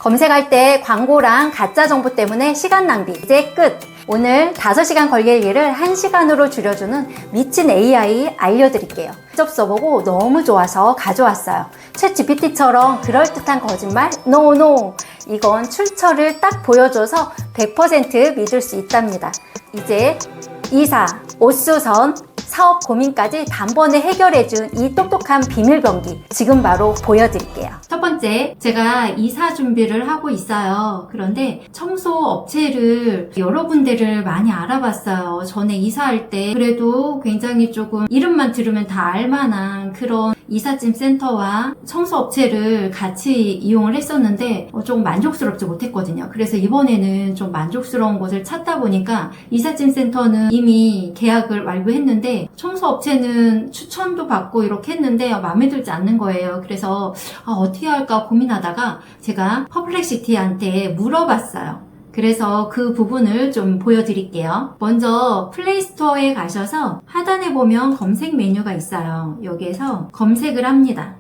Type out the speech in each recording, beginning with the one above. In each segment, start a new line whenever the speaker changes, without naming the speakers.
검색할 때 광고랑 가짜 정보 때문에 시간 낭비 이제 끝! 오늘 5시간 걸릴 일을 1시간으로 줄여주는 미친 AI 알려드릴게요. 직접 써보고 너무 좋아서 가져왔어요. 챗 GPT처럼 그럴듯한 거짓말? NO! 이건 출처를 딱 보여줘서 100% 믿을 수 있답니다. 이제 이사, 옷수선, 사업 고민까지 단번에 해결해준 이 똑똑한 비밀병기 지금 바로 보여드릴게요. 첫 번째, 제가 이사 준비를 하고 있어요. 그런데 청소 업체를 여러 군데를 많이 알아봤어요. 전에 이사할 때 그래도 굉장히 조금 이름만 들으면 다 알만한 그런 이삿짐 센터와 청소 업체를 같이 이용을 했었는데 조금 만족스럽지 못했거든요. 그래서 이번에는 좀 만족스러운 곳을 찾다 보니까 이삿짐 센터는 이미 계약을 완료했는데 청소 업체는 추천도 받고 이렇게 했는데 마음에 들지 않는 거예요. 그래서 어떻게 할까 고민하다가 제가 퍼플렉시티한테 물어봤어요. 그래서 그 부분을 좀 보여드릴게요. 먼저 플레이스토어에 가셔서 하단에 보면 검색 메뉴가 있어요. 여기에서 검색을 합니다.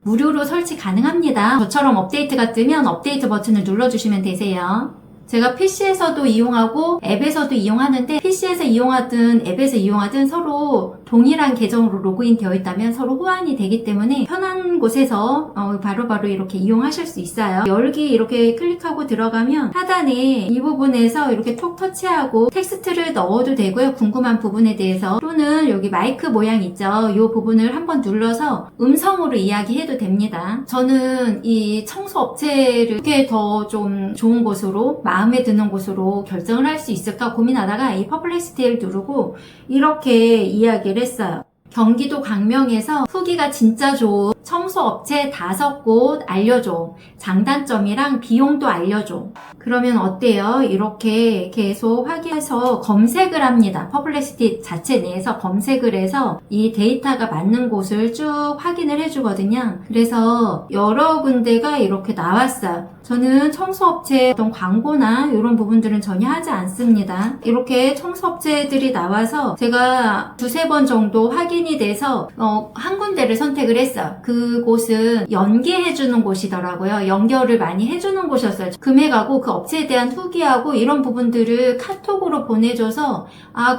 무료로 설치 가능합니다. 저처럼 업데이트가 뜨면 업데이트 버튼을 눌러주시면 되세요. 제가 PC에서도 이용하고 앱에서도 이용하는데 PC에서 이용하든 앱에서 이용하든 서로 동일한 계정으로 로그인 되어 있다면 서로 호환이 되기 때문에 편한 곳에서 바로바로 이렇게 이용하실 수 있어요. 열기 이렇게 클릭하고 들어가면 하단에 이 부분에서 이렇게 톡 터치하고 텍스트를 넣어도 되고요. 궁금한 부분에 대해서 또는 여기 마이크 모양 있죠. 이 부분을 한번 눌러서 음성으로 이야기해도 됩니다. 저는 이 청소 업체를 어떻게 더 좀 좋은 곳으로 마음에 드는 곳으로 결정을 할 수 있을까 고민하다가 이 퍼플렉시티를 누르고 이렇게 이야기를 했어요. 경기도 광명에서 후기가 진짜 좋은 청소업체 5곳 알려줘. 장단점이랑 비용도 알려줘. 그러면 어때요? 이렇게 계속 확인해서 검색을 합니다. 퍼플렉시티 자체 내에서 검색을 해서 이 데이터가 맞는 곳을 쭉 확인을 해주거든요. 그래서 여러 군데가 이렇게 나왔어요. 저는 청소업체 어떤 광고나 이런 부분들은 전혀 하지 않습니다. 이렇게 청소업체들이 나와서 제가 2-3번 정도 확인이 돼서 한 군데를 선택을 했어요. 그곳은 연계해주는 곳이더라고요. 연결을 많이 해주는 곳이었어요. 금액하고 그 업체에 대한 후기하고 이런 부분들을 카톡으로 보내줘서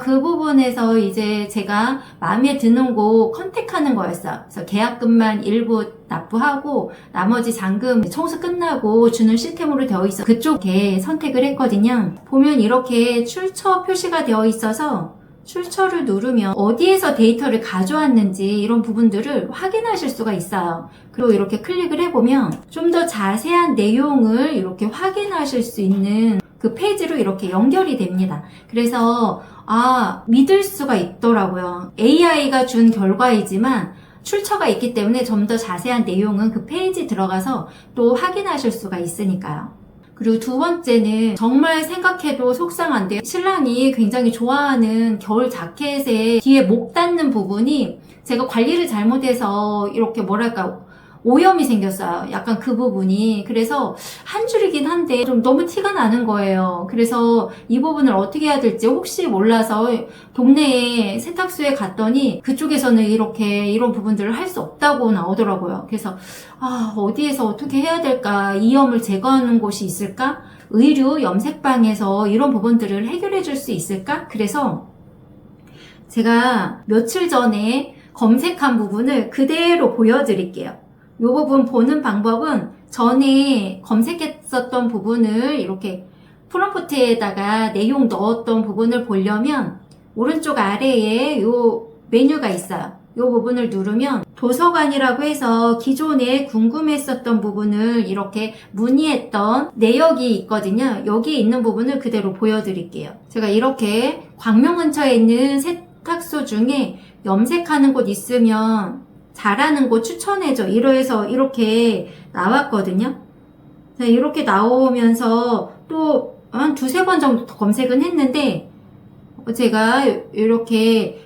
그 부분에서 이제 제가 마음에 드는 곳 컨택하는 거였어요. 그래서 계약금만 일부 납부하고 나머지 잔금 청소 끝나고 주는 시스템으로 되어 있어 그쪽에 선택을 했거든요. 보면 이렇게 출처 표시가 되어 있어서 출처를 누르면 어디에서 데이터를 가져왔는지 이런 부분들을 확인하실 수가 있어요. 그리고 이렇게 클릭을 해보면 좀 더 자세한 내용을 이렇게 확인하실 수 있는 그 페이지로 이렇게 연결이 됩니다. 그래서 믿을 수가 있더라고요. AI가 준 결과이지만 출처가 있기 때문에 좀 더 자세한 내용은 그 페이지 들어가서 또 확인하실 수가 있으니까요. 그리고 두 번째는 정말 생각해도 속상한데 신랑이 굉장히 좋아하는 겨울 자켓에 뒤에 목 닿는 부분이 제가 관리를 잘못해서 이렇게 오염이 생겼어요. 약간 그 부분이. 그래서 한 줄이긴 한데 좀 너무 티가 나는 거예요. 그래서 이 부분을 어떻게 해야 될지 혹시 몰라서 동네에 세탁소에 갔더니 그쪽에서는 이런 부분들을 할 수 없다고 나오더라고요. 그래서 어디에서 어떻게 해야 될까? 이염을 제거하는 곳이 있을까? 의류 염색방에서 이런 부분들을 해결해 줄 수 있을까? 그래서 제가 며칠 전에 검색한 부분을 그대로 보여드릴게요. 이 부분 보는 방법은 전에 검색했었던 부분을 이렇게 프롬프트에다가 내용 넣었던 부분을 보려면 오른쪽 아래에 이 메뉴가 있어요. 이 부분을 누르면 도서관이라고 해서 기존에 궁금했었던 부분을 이렇게 문의했던 내역이 있거든요. 여기 있는 부분을 그대로 보여드릴게요. 제가 이렇게 광명 근처에 있는 세탁소 중에 염색하는 곳 있으면 잘하는 곳 추천해줘. 이러해서 이렇게 나왔거든요. 이렇게 나오면서 또 한 2-3번 정도 더 검색은 했는데 제가 이렇게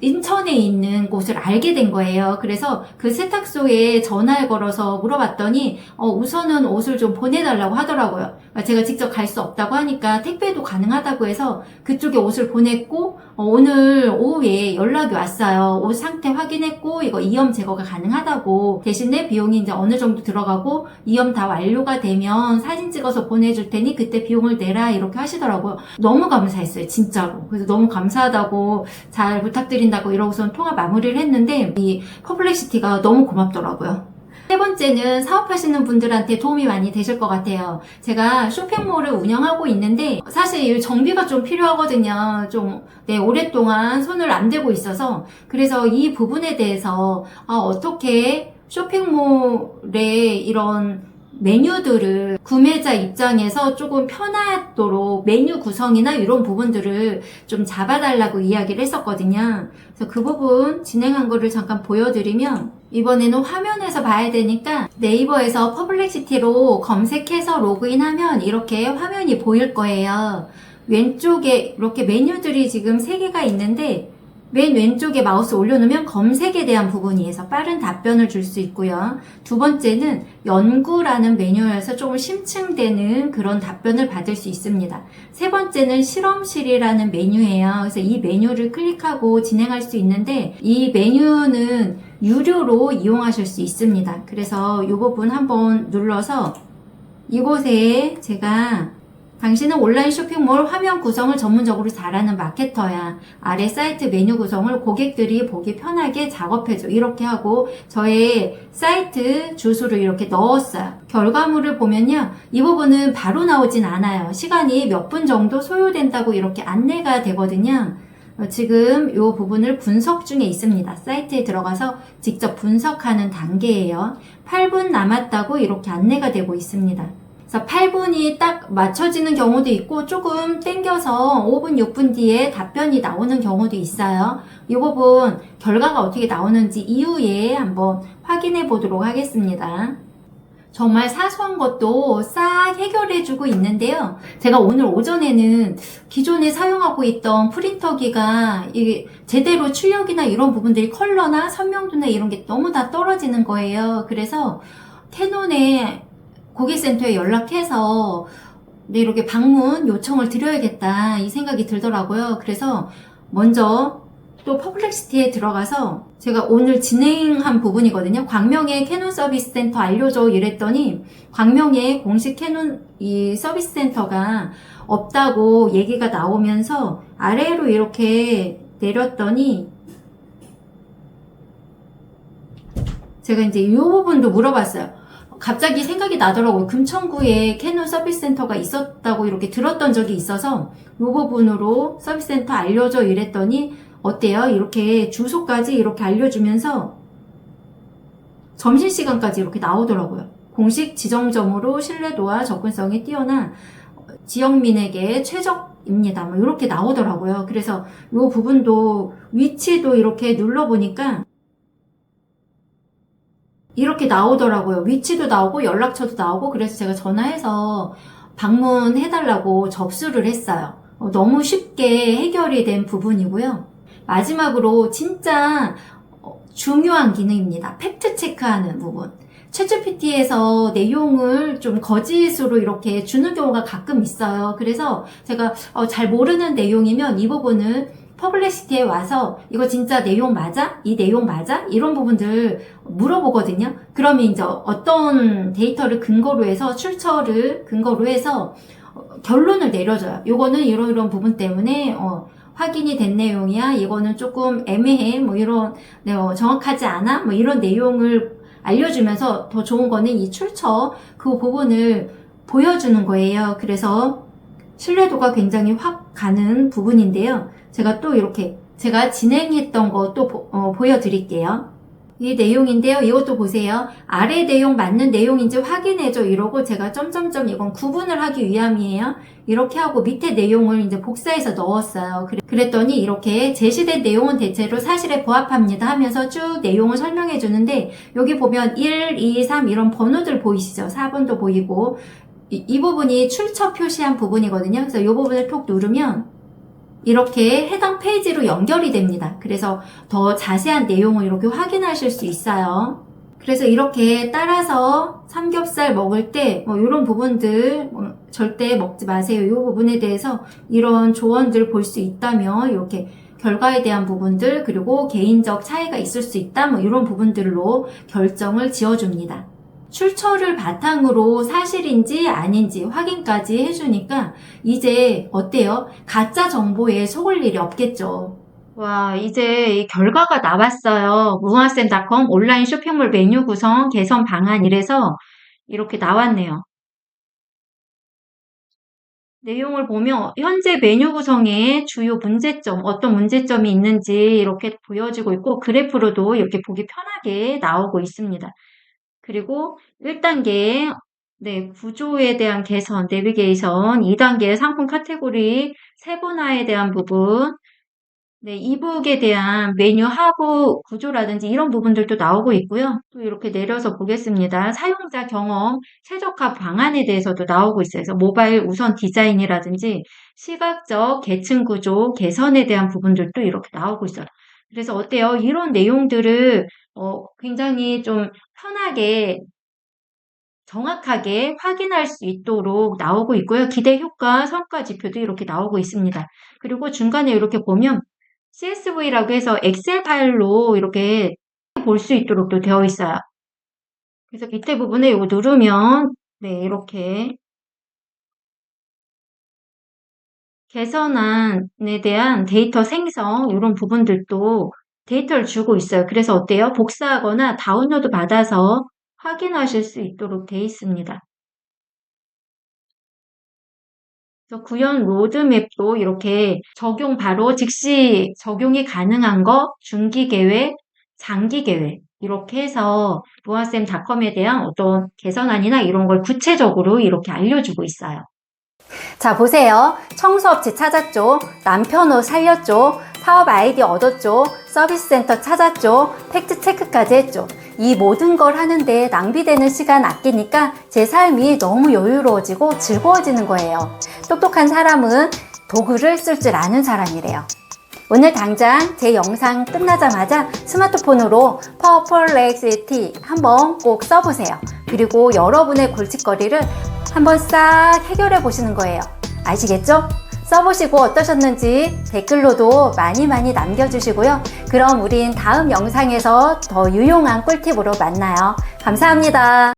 인천에 있는 곳을 알게 된 거예요. 그래서 그 세탁소에 전화를 걸어서 물어봤더니 우선은 옷을 좀 보내달라고 하더라고요. 제가 직접 갈 수 없다고 하니까 택배도 가능하다고 해서 그쪽에 옷을 보냈고 오늘 오후에 연락이 왔어요. 옷 상태 확인했고 이거 이염 제거가 가능하다고, 대신에 비용이 이제 어느 정도 들어가고 이염 다 완료가 되면 사진 찍어서 보내줄 테니 그때 비용을 내라, 이렇게 하시더라고요. 너무 감사했어요, 진짜로. 그래서 너무 감사하다고, 잘 부탁드린다고 이러고선 통화 마무리를 했는데, 이 퍼플렉시티가 너무 고맙더라고요. 세 번째는 사업하시는 분들한테 도움이 많이 되실 것 같아요. 제가 쇼핑몰을 운영하고 있는데 사실 정비가 좀 필요하거든요. 좀 오랫동안 손을 안 대고 있어서, 그래서 이 부분에 대해서 어떻게 쇼핑몰의 이런 메뉴들을 구매자 입장에서 조금 편하도록 메뉴 구성이나 이런 부분들을 좀 잡아달라고 이야기를 했었거든요. 그래서 그 부분 진행한 거를 잠깐 보여드리면, 이번에는 화면에서 봐야 되니까 네이버에서 퍼플렉시티로 검색해서 로그인하면 이렇게 화면이 보일 거예요. 왼쪽에 이렇게 메뉴들이 지금 3개가 있는데, 맨 왼쪽에 마우스 올려놓으면 검색에 대한 부분이어서 빠른 답변을 줄 수 있고요. 두 번째는 연구라는 메뉴에서 조금 심층되는 그런 답변을 받을 수 있습니다. 세 번째는 실험실이라는 메뉴예요. 그래서 이 메뉴를 클릭하고 진행할 수 있는데, 이 메뉴는 유료로 이용하실 수 있습니다. 그래서 이 부분 한번 눌러서 이곳에 제가 당신은 온라인 쇼핑몰 화면 구성을 전문적으로 잘하는 마케터야. 아래 사이트 메뉴 구성을 고객들이 보기 편하게 작업해줘. 이렇게 하고 저의 사이트 주소를 이렇게 넣었어요. 결과물을 보면요, 이 부분은 바로 나오진 않아요. 시간이 몇 분 정도 소요된다고 이렇게 안내가 되거든요. 지금 이 부분을 분석 중에 있습니다. 사이트에 들어가서 직접 분석하는 단계예요. 8분 남았다고 이렇게 안내가 되고 있습니다. 그래서 8분이 딱 맞춰지는 경우도 있고, 조금 땡겨서 5분, 6분 뒤에 답변이 나오는 경우도 있어요. 이 부분 결과가 어떻게 나오는지 이후에 한번 확인해 보도록 하겠습니다. 정말 사소한 것도 싹 해결해주고 있는데요. 제가 오늘 오전에는 기존에 사용하고 있던 프린터기가 이게 제대로 출력이나 이런 부분들이 컬러나 선명도나 이런 게 너무 다 떨어지는 거예요. 그래서 캐논에 고객센터에 연락해서 이렇게 방문 요청을 드려야겠다, 이 생각이 들더라고요. 그래서 먼저 또 퍼플렉시티에 들어가서 제가 오늘 진행한 부분이거든요. 광명의 캐논 서비스 센터 알려줘 이랬더니 광명의 공식 캐논 이 서비스 센터가 없다고 얘기가 나오면서 아래로 이렇게 내렸더니 제가 이제 이 부분도 물어봤어요. 갑자기 생각이 나더라고요. 금천구에 캐논 서비스 센터가 있었다고 이렇게 들었던 적이 있어서 이 부분으로 서비스 센터 알려줘 이랬더니 어때요? 이렇게 주소까지 이렇게 알려주면서 점심시간까지 이렇게 나오더라고요. 공식 지정점으로 신뢰도와 접근성이 뛰어난 지역민에게 최적입니다. 뭐 이렇게 나오더라고요. 그래서 이 부분도 위치도 이렇게 눌러보니까 이렇게 나오더라고요. 위치도 나오고 연락처도 나오고, 그래서 제가 전화해서 방문해달라고 접수를 했어요. 너무 쉽게 해결이 된 부분이고요. 마지막으로 진짜 중요한 기능입니다. 팩트 체크하는 부분. 챗GPT에서 내용을 좀 거짓으로 이렇게 주는 경우가 가끔 있어요. 그래서 제가 잘 모르는 내용이면 이 부분은 퍼블리시티에 와서 이거 진짜 내용 맞아? 이 내용 맞아? 이런 부분들 물어보거든요. 그러면 이제 어떤 데이터를 근거로 해서 출처를 근거로 해서 결론을 내려줘요. 요거는 이런 부분 때문에 확인이 된 내용이야. 이거는 조금 애매해. 뭐 이런 정확하지 않아? 뭐 이런 내용을 알려주면서 더 좋은 거는 이 출처 그 부분을 보여주는 거예요. 그래서 신뢰도가 굉장히 확 가는 부분인데요. 제가 또 이렇게 제가 진행했던 거 또 보여드릴게요. 이 내용인데요. 이것도 보세요. 아래 내용 맞는 내용인지 확인해줘 이러고 제가 점점점 이건 구분을 하기 위함이에요. 이렇게 하고 밑에 내용을 이제 복사해서 넣었어요. 그랬더니 이렇게 제시된 내용은 대체로 사실에 부합합니다 하면서 쭉 내용을 설명해 주는데, 여기 보면 1, 2, 3 이런 번호들 보이시죠? 4번도 보이고 이 부분이 출처 표시한 부분이거든요. 그래서 이 부분을 톡 누르면 이렇게 해당 페이지로 연결이 됩니다. 그래서 더 자세한 내용을 이렇게 확인하실 수 있어요. 그래서 이렇게 따라서 삼겹살 먹을 때 이런 부분들 절대 먹지 마세요. 이 부분에 대해서 이런 조언들 볼 수 있다면 이렇게 결과에 대한 부분들, 그리고 개인적 차이가 있을 수 있다, 뭐 이런 부분들로 결정을 지어줍니다. 출처를 바탕으로 사실인지 아닌지 확인까지 해주니까 이제 어때요? 가짜 정보에 속을 일이 없겠죠. 와, 이제 이 결과가 나왔어요. 무한쌤닷컴 온라인 쇼핑몰 메뉴 구성 개선 방안 이래서 이렇게 나왔네요. 내용을 보면 현재 메뉴 구성의 주요 문제점, 어떤 문제점이 있는지 이렇게 보여지고 있고 그래프로도 이렇게 보기 편하게 나오고 있습니다. 그리고 1단계 구조에 대한 개선, 내비게이션, 2단계 상품 카테고리 세분화에 대한 부분, 이북에 대한 메뉴 하부 구조라든지 이런 부분들도 나오고 있고요. 또 이렇게 내려서 보겠습니다. 사용자 경험, 최적화 방안에 대해서도 나오고 있어요. 그래서 모바일 우선 디자인이라든지 시각적 계층 구조 개선에 대한 부분들도 이렇게 나오고 있어요. 그래서 어때요? 이런 내용들을 굉장히 좀 편하게 정확하게 확인할 수 있도록 나오고 있고요. 기대 효과, 성과 지표도 이렇게 나오고 있습니다. 그리고 중간에 이렇게 보면 CSV라고 해서 엑셀 파일로 이렇게 볼 수 있도록 또 되어 있어요. 그래서 밑에 부분에 이거 누르면 이렇게 개선안에 대한 데이터 생성 이런 부분들도 데이터를 주고 있어요. 그래서 어때요? 복사하거나 다운로드 받아서 확인하실 수 있도록 되어 있습니다. 그래서 구현 로드맵도 이렇게 적용 바로 즉시 적용이 가능한 거, 중기 계획, 장기 계획 이렇게 해서 무한쌤닷컴에 대한 어떤 개선안이나 이런 걸 구체적으로 이렇게 알려주고 있어요. 자, 보세요. 청소업체 찾았죠. 남편 옷 살렸죠. 사업 아이디어 얻었죠. 서비스 센터 찾았죠. 팩트 체크까지 했죠. 이 모든 걸 하는데 낭비되는 시간 아끼니까 제 삶이 너무 여유로워지고 즐거워지는 거예요. 똑똑한 사람은 도구를 쓸 줄 아는 사람이래요. 오늘 당장 제 영상 끝나자마자 스마트폰으로 퍼플렉시티 한번 꼭 써보세요. 그리고 여러분의 골칫거리를 한번 싹 해결해 보시는 거예요. 아시겠죠? 써보시고 어떠셨는지 댓글로도 많이 남겨주시고요. 그럼 우린 다음 영상에서 더 유용한 꿀팁으로 만나요. 감사합니다.